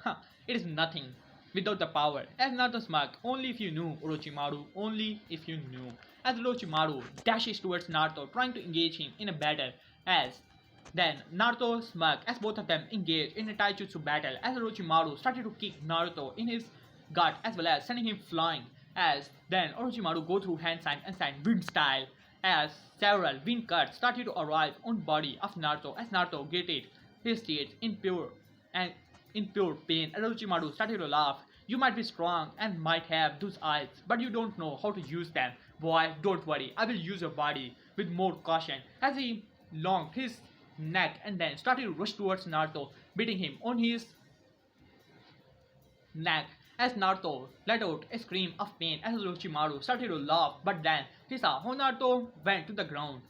It is nothing without the power. As Naruto smirked, only if you knew, Orochimaru, only if you knew. As Orochimaru dashes towards Naruto, trying to engage him in a battle. As then Naruto smirked as both of them engaged in a taijutsu battle, as Orochimaru started to kick Naruto in his gut as well as sending him flying. As then Orochimaru go through hand sign and sign wind style, as several wind cuts started to arrive on body of Naruto as Naruto gritted his teeth in pure pain. And Orochimaru started to laugh. You might be strong and might have those eyes, but you don't know how to use them. Boy, don't worry, I will use your body with more caution. As he longed his neck and then started to rush towards Naruto, beating him on his neck. As Naruto let out a scream of pain as Orochimaru started to laugh, but then he saw how Naruto went to the ground,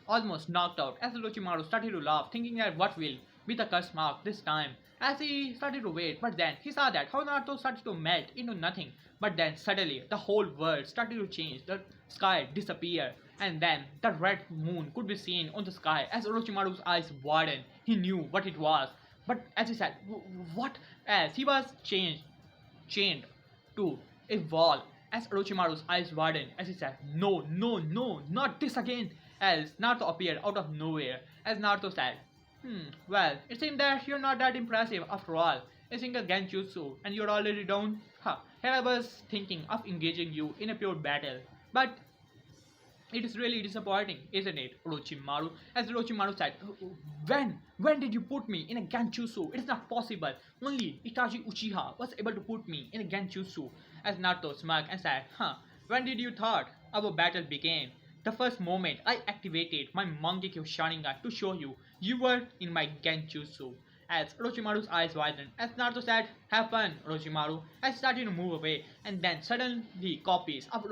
almost knocked out, as Orochimaru started to laugh, thinking that what will be the curse mark this time. As he started to wait, but then he saw that how Naruto started to melt into nothing. But then suddenly the whole world started to change, the sky disappeared, and then the red moon could be seen on the sky. As Orochimaru's eyes widened, he knew what it was. But as he said, what? As he was chained to a wall. As Orochimaru's eyes widened, as he said, no, no, no, not this again. As Naruto appeared out of nowhere, as Naruto said, well, it seems that you're not that impressive after all. A single genjutsu and you're already down? Here I was thinking of engaging you in a pure battle. But it is really disappointing, isn't it, Orochimaru? As Orochimaru said, when did you put me in a genjutsu? It is not possible. Only Itachi Uchiha was able to put me in a genjutsu. As Naruto smirked and said, when did you thought our battle began? The first moment I activated my Mangekyo Sharingan to show you, you were in my genjutsu. As Orochimaru's eyes widened, as Naruto said, have fun, Orochimaru, I started to move away, and then suddenly copies of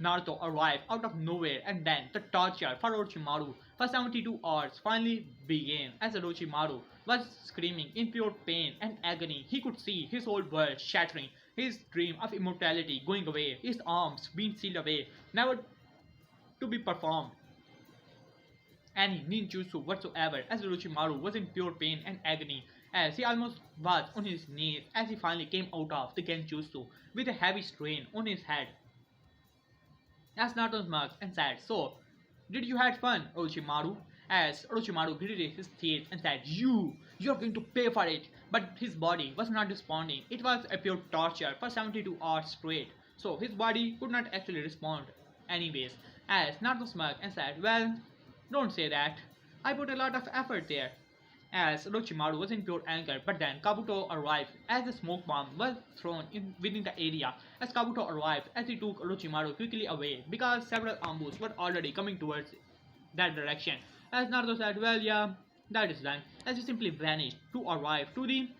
Naruto arrived out of nowhere, and then the torture for Orochimaru for 72 hours finally began as Orochimaru was screaming in pure pain and agony. He could see his whole world shattering, his dream of immortality going away, his arms being sealed away, never to be performed any ninjutsu whatsoever, as Orochimaru was in pure pain and agony as he almost was on his knees as he finally came out of the genjutsu with a heavy strain on his head. As Naruto smirked and said, "So, did you had fun, Orochimaru?" As Orochimaru gritted his teeth and said, you're going to pay for it." But his body was not responding. It was a pure torture for 72 hours straight. So his body could not actually respond. Anyways, as Naruto smirked and said, "Well, don't say that. I put a lot of effort there." As Orochimaru was in pure anger, but then Kabuto arrived as the smoke bomb was thrown in within the area. As Kabuto arrived, as he took Orochimaru quickly away because several ambushes were already coming towards that direction. As Naruto said, "Well, yeah, that is done." As he simply vanished to arrive to the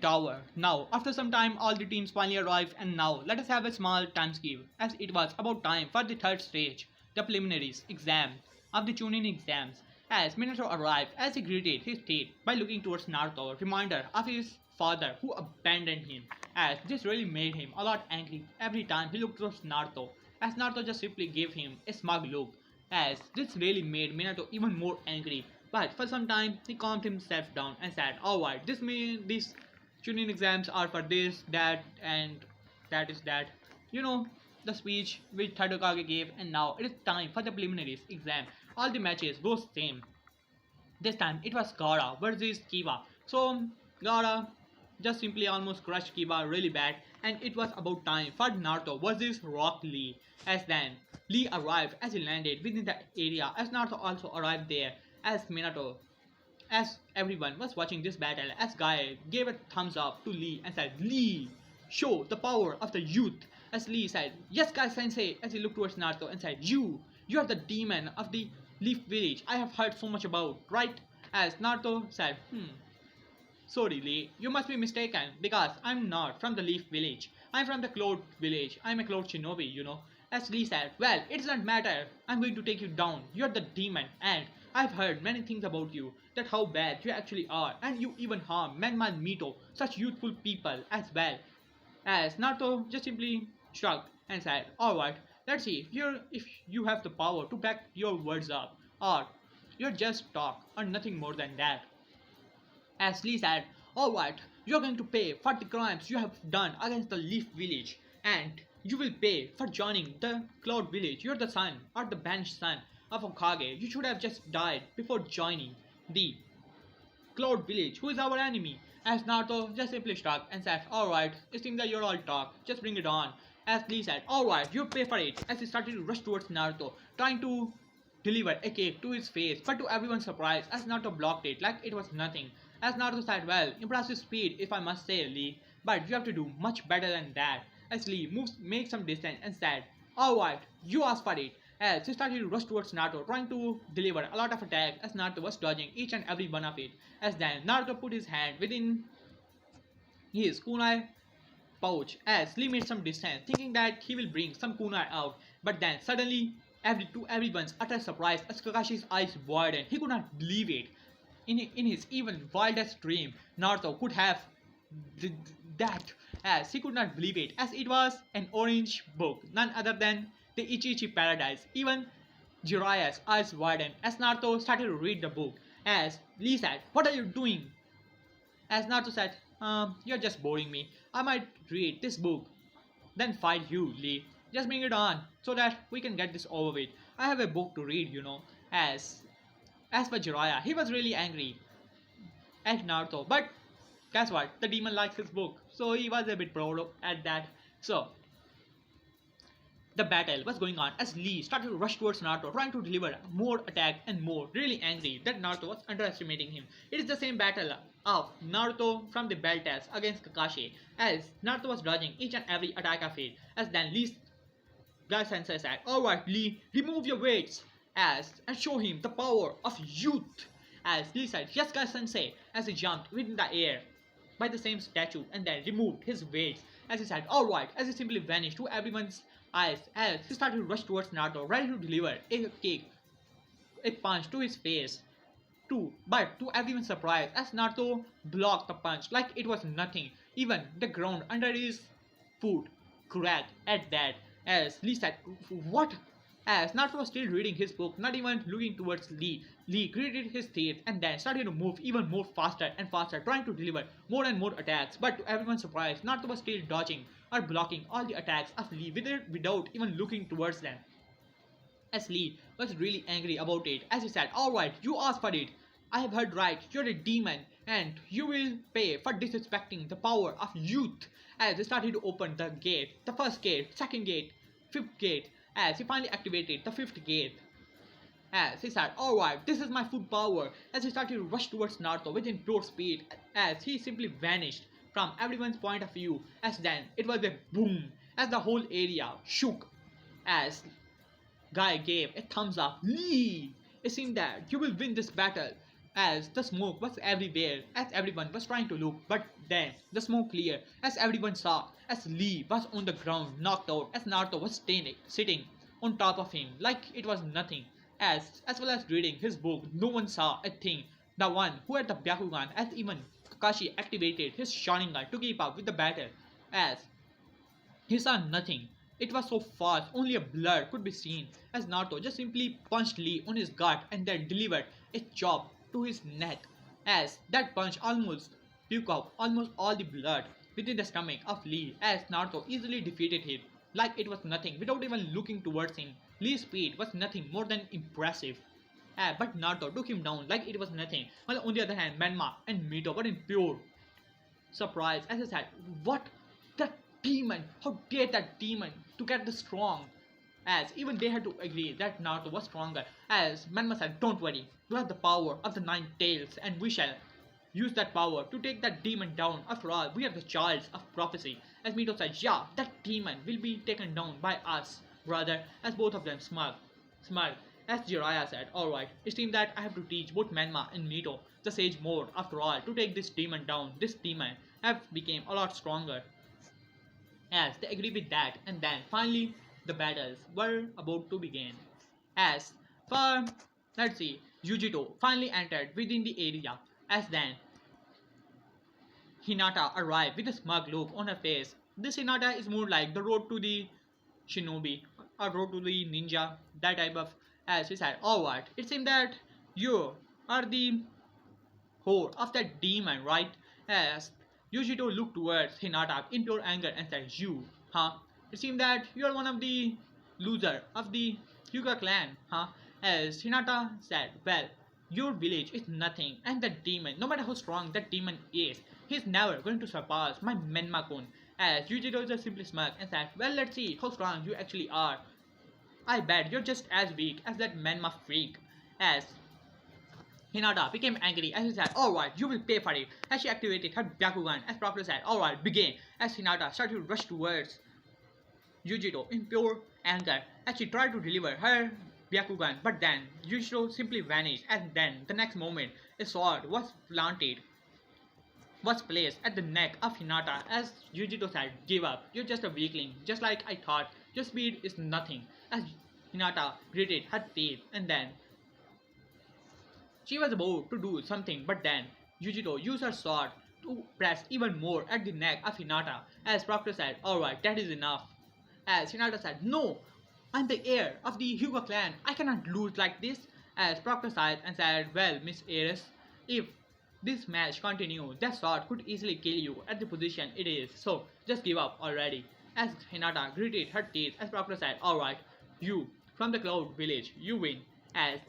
tower. Now, after some time, all the teams finally arrived, and now let us have a small time skip, as it was about time for the third stage, the preliminaries exam of the Chunin exams. As Minato arrived, as he greeted his teeth by looking towards Naruto, reminder of his father who abandoned him, as this really made him a lot angry every time he looked towards Naruto, as Naruto just simply gave him a smug look, as this really made Minato even more angry. But for some time, he calmed himself down and said, "Alright, these Chunin exams are for this, that, and that is that." You know, the speech which Tadokage gave, and now it is time for the preliminaries exam. All the matches go same. This time it was Gaara versus Kiba. So Gaara just simply almost crushed Kiba really bad, and it was about time for Naruto versus Rock Lee. As then Lee arrived as he landed within the area, as Naruto also arrived there, as Minato, as everyone was watching this battle, as Guy gave a thumbs up to Lee and said, "Lee, show the power of the youth." As Lee said, "Yes, Guy Sensei," as he looked towards Naruto and said, You are the demon of the Leaf Village I have heard so much about, right?" As Naruto said, "Sorry, Lee, you must be mistaken, because I'm not from the Leaf Village. I'm from the Cloud Village. I'm a Cloud Shinobi, you know." As Lee said, "Well, it does not matter. I'm going to take you down. You're the demon, and I've heard many things about you, that how bad you actually are, and you even harm Menman Mito, such youthful people as well." As Naruto just simply shrugged and said, "Alright, let's see if you have the power to back your words up, or you're just talk, or nothing more than that." As Lee said, "Alright, you're going to pay for the crimes you have done against the Leaf Village, and you will pay for joining the Cloud Village. You're the son, or the banished son of Hokage. You should have just died before joining the Cloud Village, who is our enemy." As Naruto just simply shrugged and said, "Alright, it seems that you're all talk, just bring it on." As Lee said, "Alright, you pay for it," as he started to rush towards Naruto, trying to deliver a cake to his face, but to everyone's surprise, as Naruto blocked it like it was nothing. As Naruto said, "Well, impressive speed if I must say, Lee, but you have to do much better than that." As Lee made some distance and said, "Alright, you asked for it." As he started to rush towards Naruto, trying to deliver a lot of attacks, as Naruto was dodging each and every one of it. As then Naruto put his hand within his kunai pouch, as Lee made some distance, thinking that he will bring some kunai out, but then suddenly, to everyone's utter surprise, as Kakashi's eyes widened, he could not believe it. In his even wildest dream, Naruto could have that, as he could not believe it, as it was an orange book, none other than the Ichi Paradise. Even Jiraiya's eyes widened as Naruto started to read the book. As Lee said, "What are you doing?" As Naruto said, "You're just boring me. I might read this book, then fight you, Lee. Just bring it on, so that we can get this over with. I have a book to read, you know." As for Jiraiya, he was really angry at Naruto, but guess what? The demon likes his book, so he was a bit proud at that. So the battle was going on as Lee started to rush towards Naruto, trying to deliver more attack and more, really angry that Naruto was underestimating him. It is the same battle of Naruto from the bell test against Kakashi, as Naruto was dodging each and every attack of it. As then Lee's guy sensei said, "Alright, Lee, remove your weights and show him the power of youth." As Lee said, "Yes, guy sensei," as he jumped within the air by the same statue and then removed his weights. As he said, "Alright," as he simply vanished to everyone's eyes as he started to rush towards Naruto, ready to deliver a kick, a punch to his face. But to everyone's surprise, as Naruto blocked the punch like it was nothing, even the ground under his foot cracked at that. As Lee said, "What?" As Naruto was still reading his book, not even looking towards Lee, Lee gritted his teeth and then started to move even more faster and faster, trying to deliver more and more attacks. But to everyone's surprise, Naruto was still dodging or blocking all the attacks of Lee without even looking towards them. As Lee was really angry about it, as he said, "Alright, you asked for it. I have heard right, you're a demon, and you will pay for disrespecting the power of youth." As he started to open the gate, the first gate, second gate, fifth gate, as he finally activated the fifth gate. As he said, "Alright, this is my full power." As he started to rush towards Naruto within pure speed, as he simply vanished from everyone's point of view. As then it was a boom, as the whole area shook. As Guy gave a thumbs up. "Lee, it seemed that you will win this battle." As the smoke was everywhere, as everyone was trying to look, but then the smoke cleared, as everyone saw, as Lee was on the ground, knocked out, as Naruto was sitting on top of him like it was nothing. As well as reading his book, no one saw a thing. The one who had the Byakugan, as even Kakashi activated his Sharingan to keep up with the battle, as he saw nothing. It was so fast, only a blur could be seen, as Naruto just simply punched Lee on his gut and then delivered a chop to his neck, as that punch almost puked out almost all the blood within the stomach of Lee, as Naruto easily defeated him like it was nothing without even looking towards him. Lee's speed was nothing more than impressive. But Naruto took him down like it was nothing, while on the other hand Menma and Mito were in pure surprise as I said, "What? That demon! How dare that demon to get this strong?" As even they had to agree that Naruto was stronger. As Menma said, "Don't worry, you have the power of the nine tails, and we shall use that power to take that demon down. After all, we are the childs of prophecy." As Mito said, "Yeah, that demon will be taken down by us, brother." As both of them smiled. As Jiraiya said, "Alright, it seems that I have to teach both Menma and Mito the sage mode after all to take this demon down. This demon have become a lot stronger." As they agree with that, and then finally the battles were about to begin. As for let's see, Yujito finally entered within the area. As then Hinata arrived with a smug look on her face. This Hinata is more like the road to the shinobi or road to the ninja, that type of. As she said, "Alright, it seems that you are the horde of that demon, right?" As Yujito looked towards Hinata in pure anger and said, "You, huh? It seems that you are one of the loser of the Hyuga clan, huh?" As Hinata said, "Well, your village is nothing, and that demon, no matter how strong that demon is, he's never going to surpass my Menma-kun." As Yujiro just simply smirked and said, "Well, let's see how strong you actually are. I bet you're just as weak as that Menma freak." As Hinata became angry as he said, "Alright, you will pay for it." As she activated her Byakugan, as Proctor said, "Alright, begin." As Hinata started to rush towards Yujiro in pure anger as she tried to deliver her Byakugan, but then Yujiro simply vanished, and then the next moment a sword was placed at the neck of Hinata. As Yujiro said, "Give up, you're just a weakling, just like I thought, your speed is nothing." As Hinata gritted her teeth, and then she was about to do something, but then Yujiro used her sword to press even more at the neck of Hinata. As Proctor said, "Alright, that is enough." As Hinata said, "No, I'm the heir of the Hyuga clan, I cannot lose like this." As Proctor sighed and said, "Well, Miss Ares, if this match continues, that sword could easily kill you at the position it is, so just give up already." As Hinata gritted her teeth, as Proctor said, "Alright, you from the Cloud Village, you win." As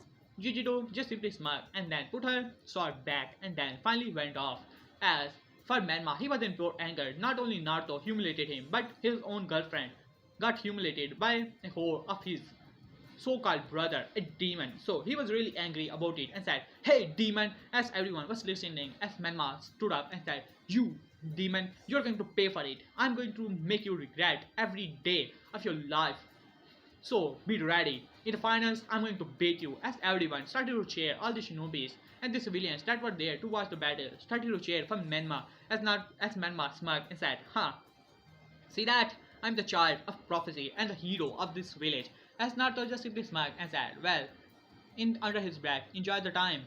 Jujito just simply smirked and then put her sword back and then finally went off. As for Menma, he was in pure anger. Not only Naruto humiliated him, but his own girlfriend got humiliated by a whore of his so-called brother, a demon. So he was really angry about it and said, "Hey demon!" As everyone was listening, as Menma stood up and said, "You demon, you're going to pay for it. I'm going to make you regret every day of your life. So be ready. In the finals, I'm going to beat you." As everyone started to cheer, all the shinobis and the civilians that were there to watch the battle started to cheer for Menma as Menma smirked and said, "Huh, see that? I'm the child of prophecy and the hero of this village. As Naruto just simply smirked and said, well, in under his breath, enjoy the time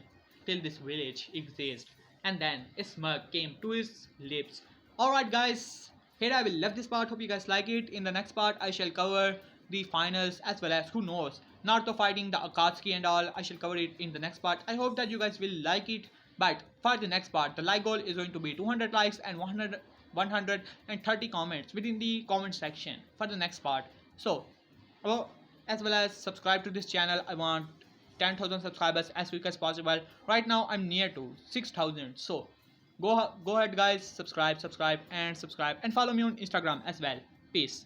till this village exists. And then a smirk came to his lips. Alright guys, here I will leave this part. Hope you guys like it. In the next part I shall cover the finals as well as who knows Naruto fighting the Akatsuki and all. I shall cover it in the next part. I hope that you guys will like it. But for the next part, the like goal is going to be 200 likes and 130 comments within the comment section for the next part. So, as well as subscribe to this channel. I want 10,000 subscribers as quick as possible. Right now I'm near to 6,000. So go ahead guys, subscribe and follow me on Instagram as well. Peace.